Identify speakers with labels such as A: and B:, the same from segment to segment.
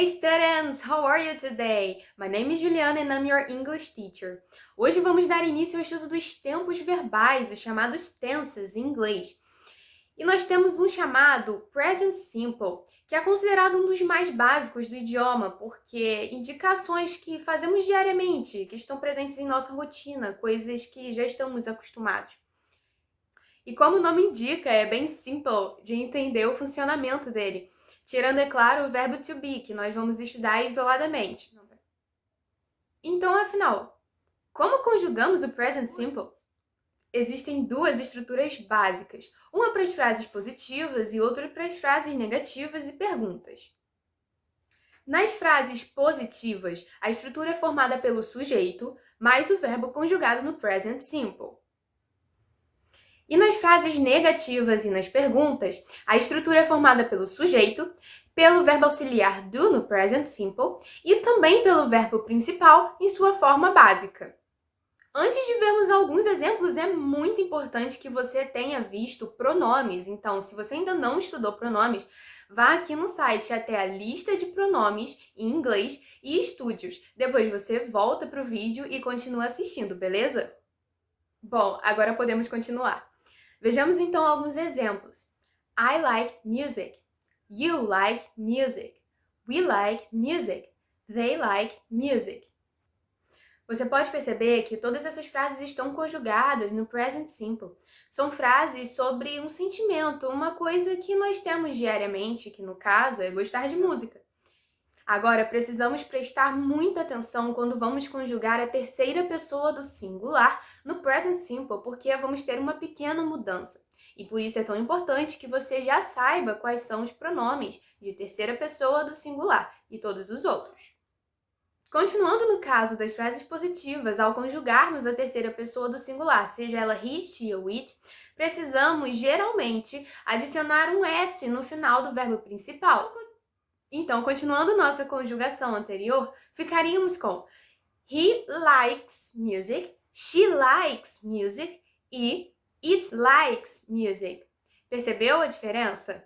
A: Hey students, how are you today? My name is Juliana and I'm your English teacher. Hoje vamos dar início ao estudo dos tempos verbais, os chamados tenses em inglês. E nós temos um chamado Present Simple, que é considerado um dos mais básicos do idioma, porque indica ações que fazemos diariamente, que estão presentes em nossa rotina, coisas que já estamos acostumados. E como o nome indica, é bem simple de entender o funcionamento dele. Tirando, é claro, o verbo to be, que nós vamos estudar isoladamente. Então, afinal, como conjugamos o present simple? Existem duas estruturas básicas, uma para as frases positivas e outra para as frases negativas e perguntas. Nas frases positivas, a estrutura é formada pelo sujeito mais o verbo conjugado no present simple. E nas frases negativas e nas perguntas, a estrutura é formada pelo sujeito, pelo verbo auxiliar do no present simple e também pelo verbo principal em sua forma básica. Antes de vermos alguns exemplos, é muito importante que você tenha visto pronomes. Então, se você ainda não estudou pronomes, vá aqui no site até a lista de pronomes em inglês e estude-os. Depois você volta para o vídeo e continua assistindo, beleza? Bom, agora podemos continuar. Vejamos então alguns exemplos. I like music. You like music. We like music. They like music. Você pode perceber que todas essas frases estão conjugadas no present simple. São frases sobre um sentimento, uma coisa que nós temos diariamente, que no caso é gostar de música. Agora, precisamos prestar muita atenção quando vamos conjugar a terceira pessoa do singular no present simple, porque vamos ter uma pequena mudança. E por isso é tão importante que você já saiba quais são os pronomes de terceira pessoa do singular e todos os outros. Continuando no caso das frases positivas, ao conjugarmos a terceira pessoa do singular, seja ela he, she ou it, precisamos geralmente adicionar um S no final do verbo principal. Então, continuando nossa conjugação anterior, ficaríamos com he likes music, she likes music e it likes music. Percebeu a diferença?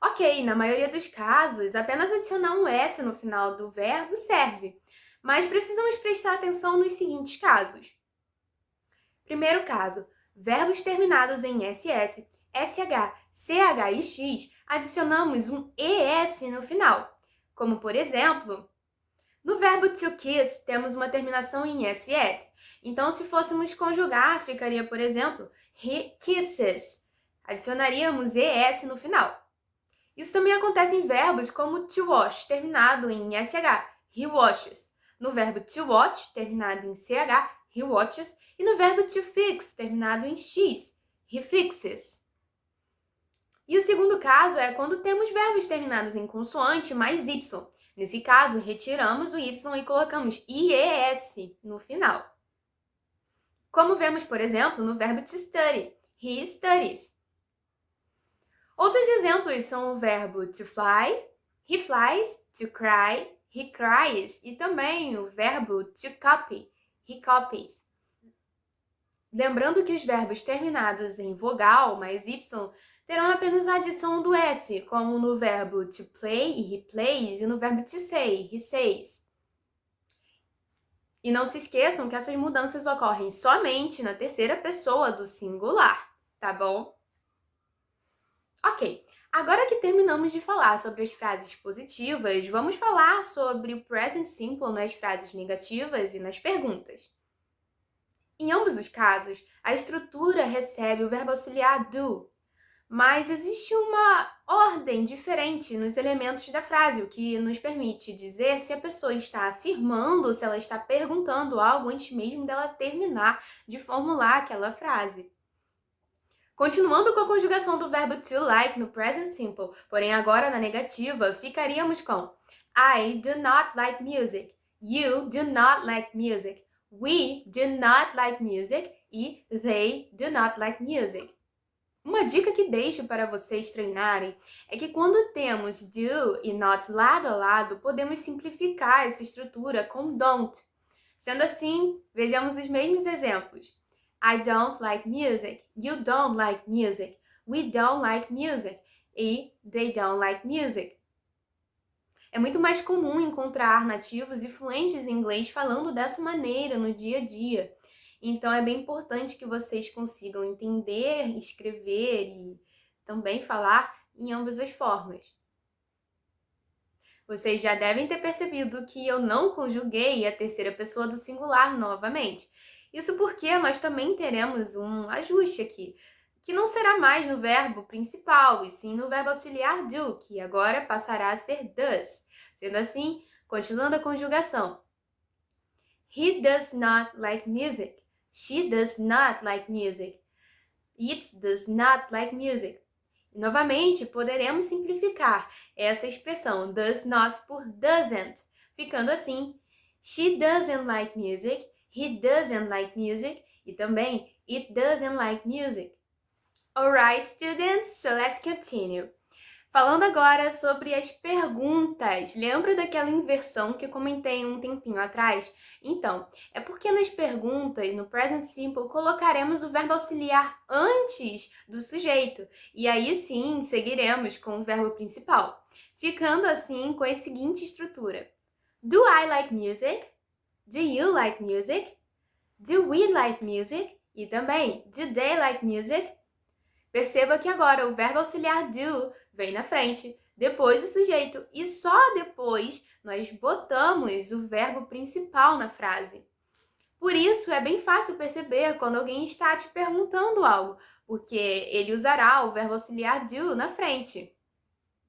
A: Ok, na maioria dos casos, apenas adicionar um S no final do verbo serve, mas precisamos prestar atenção nos seguintes casos. Primeiro caso, verbos terminados em SS, SH, CH e X, adicionamos um ES no final, como por exemplo, no verbo to kiss temos uma terminação em SS, então se fôssemos conjugar, ficaria, por exemplo, he kisses, adicionaríamos ES no final. Isso também acontece em verbos como to wash, terminado em SH, he washes, no verbo to watch, terminado em CH, he watches, e no verbo to fix, terminado em X, he fixes. E o segundo caso é quando temos verbos terminados em consoante mais Y. Nesse caso, retiramos o Y e colocamos IES no final. Como vemos, por exemplo, no verbo to study, he studies. Outros exemplos são o verbo to fly, he flies, to cry, he cries, e também o verbo to copy, he copies. Lembrando que os verbos terminados em vogal mais Y terão apenas a adição do S, como no verbo to play e he plays, e no verbo to say, he says. E não se esqueçam que essas mudanças ocorrem somente na terceira pessoa do singular, tá bom? Ok, agora que terminamos de falar sobre as frases positivas, vamos falar sobre o present simple nas frases negativas e nas perguntas. Em ambos os casos, a estrutura recebe o verbo auxiliar do, mas existe uma ordem diferente nos elementos da frase, o que nos permite dizer se a pessoa está afirmando ou se ela está perguntando algo antes mesmo dela terminar de formular aquela frase. Continuando com a conjugação do verbo to like no present simple, porém agora na negativa, ficaríamos com I do not like music, you do not like music, we do not like music e they do not like music. Uma dica que deixo para vocês treinarem é que quando temos do e not lado a lado, podemos simplificar essa estrutura com don't. Sendo assim, vejamos os mesmos exemplos. I don't like music, you don't like music, we don't like music e they don't like music. É muito mais comum encontrar nativos e fluentes em inglês falando dessa maneira no dia a dia. Então é bem importante que vocês consigam entender, escrever e também falar em ambas as formas. Vocês já devem ter percebido que eu não conjuguei a terceira pessoa do singular novamente. Isso porque nós também teremos um ajuste aqui, que não será mais no verbo principal, e sim no verbo auxiliar do, que agora passará a ser does. Sendo assim, continuando a conjugação. He does not like music. She does not like music. It does not like music. E, novamente, poderemos simplificar essa expressão does not por doesn't, ficando assim: she doesn't like music, he doesn't like music e também it doesn't like music. Alright, students, so let's continue. Falando agora sobre as perguntas. Lembra daquela inversão que eu comentei um tempinho atrás? Então, é porque nas perguntas, no present simple, colocaremos o verbo auxiliar antes do sujeito. E aí sim, seguiremos com o verbo principal. Ficando assim com a seguinte estrutura. Do I like music? Do you like music? Do we like music? E também, do they like music? Perceba que agora o verbo auxiliar do vem na frente, depois o sujeito, e só depois nós botamos o verbo principal na frase. Por isso, é bem fácil perceber quando alguém está te perguntando algo, porque ele usará o verbo auxiliar do na frente.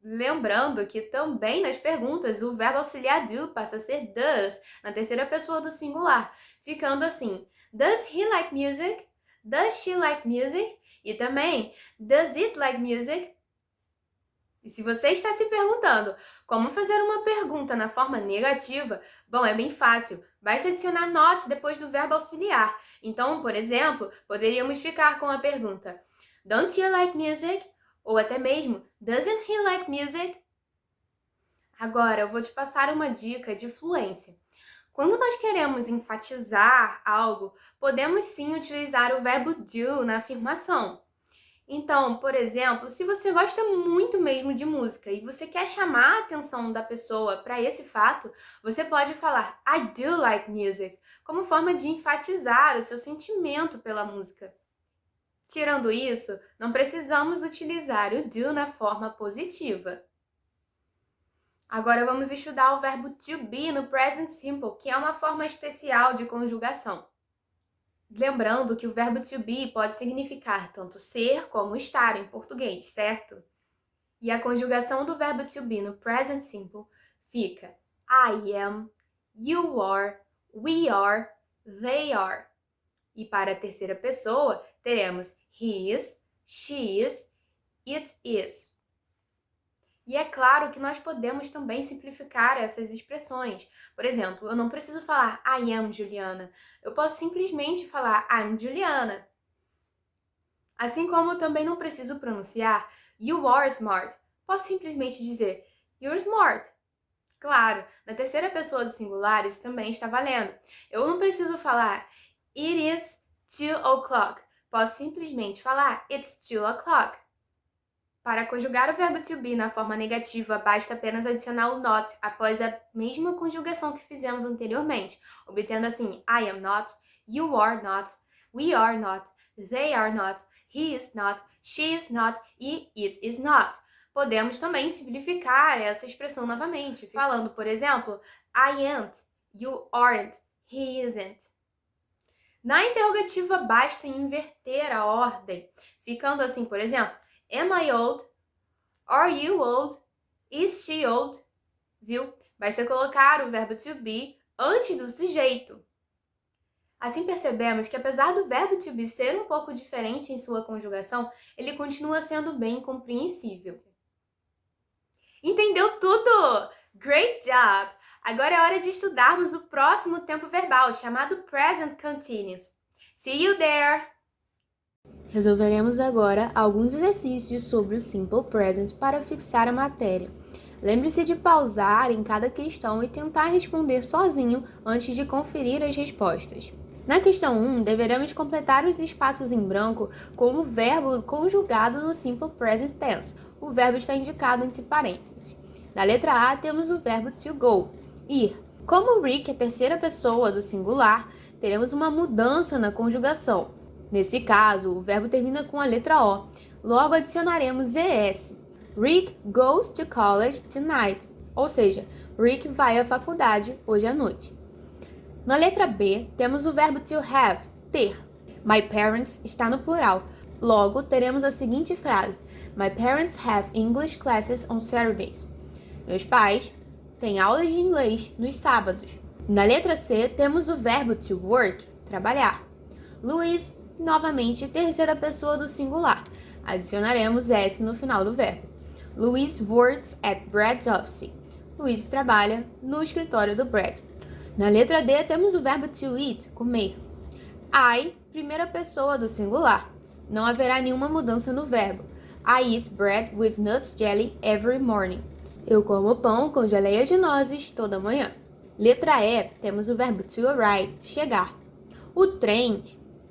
A: Lembrando que também nas perguntas o verbo auxiliar do passa a ser does na terceira pessoa do singular, ficando assim: Does he like music? Does she like music? E também, does it like music? E se você está se perguntando como fazer uma pergunta na forma negativa, bom, é bem fácil. Basta adicionar not depois do verbo auxiliar. Então, por exemplo, poderíamos ficar com a pergunta Don't you like music? Ou até mesmo Doesn't he like music? Agora, eu vou te passar uma dica de fluência. Quando nós queremos enfatizar algo, podemos sim utilizar o verbo do na afirmação. Então, por exemplo, se você gosta muito mesmo de música e você quer chamar a atenção da pessoa para esse fato, você pode falar I do like music, como forma de enfatizar o seu sentimento pela música. Tirando isso, não precisamos utilizar o do na forma positiva. Agora vamos estudar o verbo to be no present simple, que é uma forma especial de conjugação. Lembrando que o verbo to be pode significar tanto ser como estar em português, certo? E a conjugação do verbo to be no present simple fica I am, you are, we are, they are. E para a terceira pessoa, teremos he is, she is, it is. E é claro que nós podemos também simplificar essas expressões. Por exemplo, eu não preciso falar I am Juliana. Eu posso simplesmente falar I'm Juliana. Assim como eu também não preciso pronunciar you are smart. Posso simplesmente dizer you're smart. Claro, na terceira pessoa do singular isso também está valendo. Eu não preciso falar it is 2:00. Posso simplesmente falar it's 2:00. Para conjugar o verbo to be na forma negativa, basta apenas adicionar o not após a mesma conjugação que fizemos anteriormente, obtendo assim I am not, you are not, we are not, they are not, he is not, she is not e it is not. Podemos também simplificar essa expressão novamente, falando, por exemplo, I ain't, you aren't, he isn't. Na interrogativa, basta inverter a ordem, ficando assim, por exemplo, Am I old? Are you old? Is she old? Viu? Basta colocar o verbo to be antes do sujeito. Assim percebemos que apesar do verbo to be ser um pouco diferente em sua conjugação, ele continua sendo bem compreensível. Entendeu tudo? Great job! Agora é hora de estudarmos o próximo tempo verbal, chamado Present Continuous. See you there! Resolveremos agora alguns exercícios sobre o Simple Present para fixar a matéria. Lembre-se de pausar em cada questão e tentar responder sozinho antes de conferir as respostas. Na questão 1, deveremos completar os espaços em branco com o verbo conjugado no Simple Present Tense. O verbo está indicado entre parênteses. Na letra A, temos o verbo to go, ir. Como o Rick é terceira pessoa do singular, teremos uma mudança na conjugação. Nesse caso, o verbo termina com a letra O. Logo, adicionaremos ES. Rick goes to college tonight. Ou seja, Rick vai à faculdade hoje à noite. Na letra B, temos o verbo to have, ter. My parents está no plural. Logo, teremos a seguinte frase: My parents have English classes on Saturdays. Meus pais têm aulas de inglês nos sábados. Na letra C, temos o verbo to work, trabalhar. Luiz, novamente, terceira pessoa do singular. Adicionaremos S no final do verbo. Luiz works at Brad's office. Luiz trabalha no escritório do Brad. Na letra D, temos o verbo to eat, comer. I, primeira pessoa do singular. Não haverá nenhuma mudança no verbo. I eat bread with nuts jelly every morning. Eu como pão com geleia de nozes toda manhã. Letra E, temos o verbo to arrive, chegar. O trem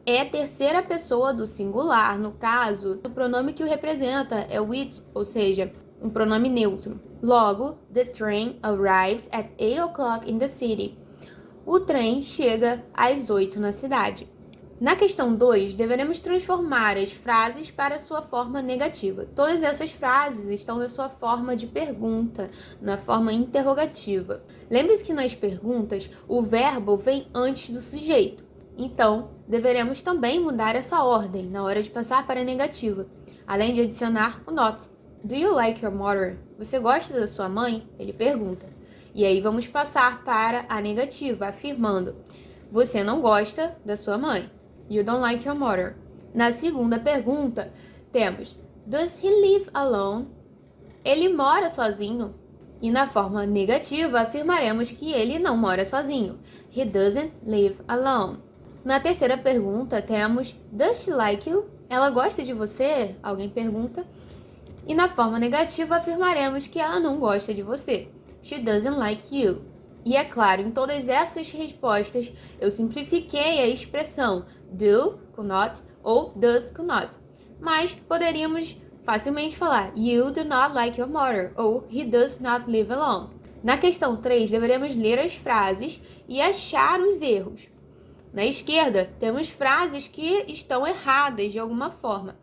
A: é a terceira pessoa do singular. No caso, o pronome que o representa é o it, ou seja, um pronome neutro. Logo, the train arrives at 8 o'clock in the city. O trem chega às 8 na cidade. Na questão 2, deveremos transformar as frases para sua forma negativa. Todas essas frases estão na sua forma de pergunta, na forma interrogativa. Lembre-se que nas perguntas, o verbo vem antes do sujeito. Então, deveremos também mudar essa ordem na hora de passar para a negativa, além de adicionar o not. Do you like your mother? Você gosta da sua mãe? Ele pergunta. E aí vamos passar para a negativa, afirmando: você não gosta da sua mãe. You don't like your mother. Na segunda pergunta, temos Does he live alone? Ele mora sozinho. E na forma negativa, afirmaremos que ele não mora sozinho. He doesn't live alone. Na terceira pergunta, temos Does she like you? Ela gosta de você? Alguém pergunta. E na forma negativa, afirmaremos que ela não gosta de você. She doesn't like you. E é claro, em todas essas respostas, eu simplifiquei a expressão do com not ou does com not. Mas poderíamos facilmente falar You do not like your mother ou He does not live alone. Na questão 3, deveremos ler as frases e achar os erros. Na esquerda, temos frases que estão erradas de alguma forma.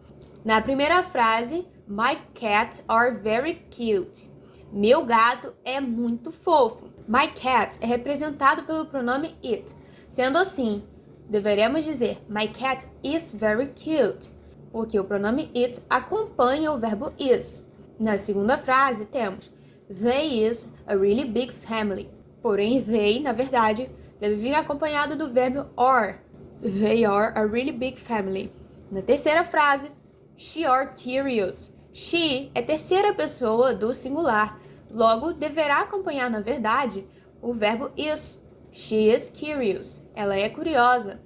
A: Na primeira frase, My cats are very cute. Meu gato é muito fofo. My cat é representado pelo pronome it. Sendo assim, deveremos dizer My cat is very cute, porque o pronome it acompanha o verbo is. Na segunda frase, temos They is a really big family. Porém, they, na verdade, deve vir acompanhado do verbo are. They are a really big family. Na terceira frase, She are curious. She é terceira pessoa do singular. Logo, deverá acompanhar, na verdade, o verbo is. She is curious. Ela é curiosa.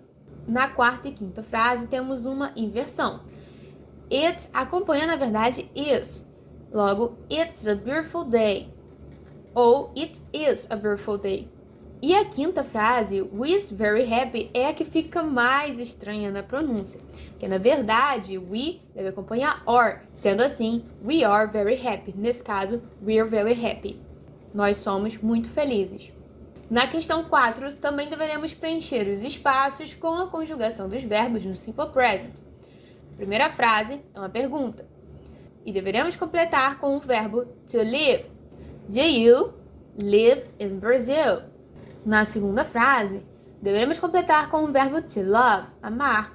A: Na quarta e quinta frase, temos uma inversão. It acompanha, na verdade, is. Logo, it's a beautiful day. Ou it is a beautiful day. E a quinta frase, we is very happy, é a que fica mais estranha na pronúncia. Que, na verdade, we deve acompanhar are. Sendo assim, we are very happy. Nesse caso, we are very happy. Nós somos muito felizes. Na questão 4, também deveremos preencher os espaços com a conjugação dos verbos no simple present. A primeira frase é uma pergunta. E deveremos completar com o verbo to live. Do you live in Brazil? Na segunda frase, deveremos completar com o verbo to love, amar.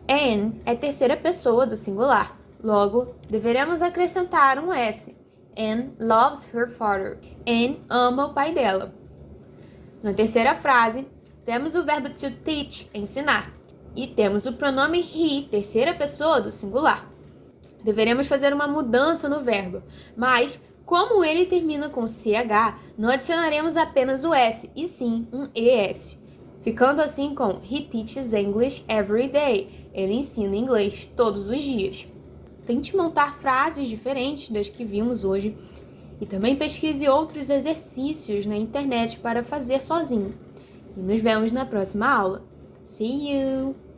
A: Anne é terceira pessoa do singular. Logo, deveremos acrescentar um S. Anne loves her father. Anne ama o pai dela. Na terceira frase, temos o verbo to teach, ensinar. E temos o pronome he, terceira pessoa do singular. Deveremos fazer uma mudança no verbo, mas como ele termina com CH, não adicionaremos apenas o S, e sim um ES. Ficando assim com He teaches English every day. Ele ensina inglês todos os dias. Tente montar frases diferentes das que vimos hoje e também pesquise outros exercícios na internet para fazer sozinho. E nos vemos na próxima aula. See you!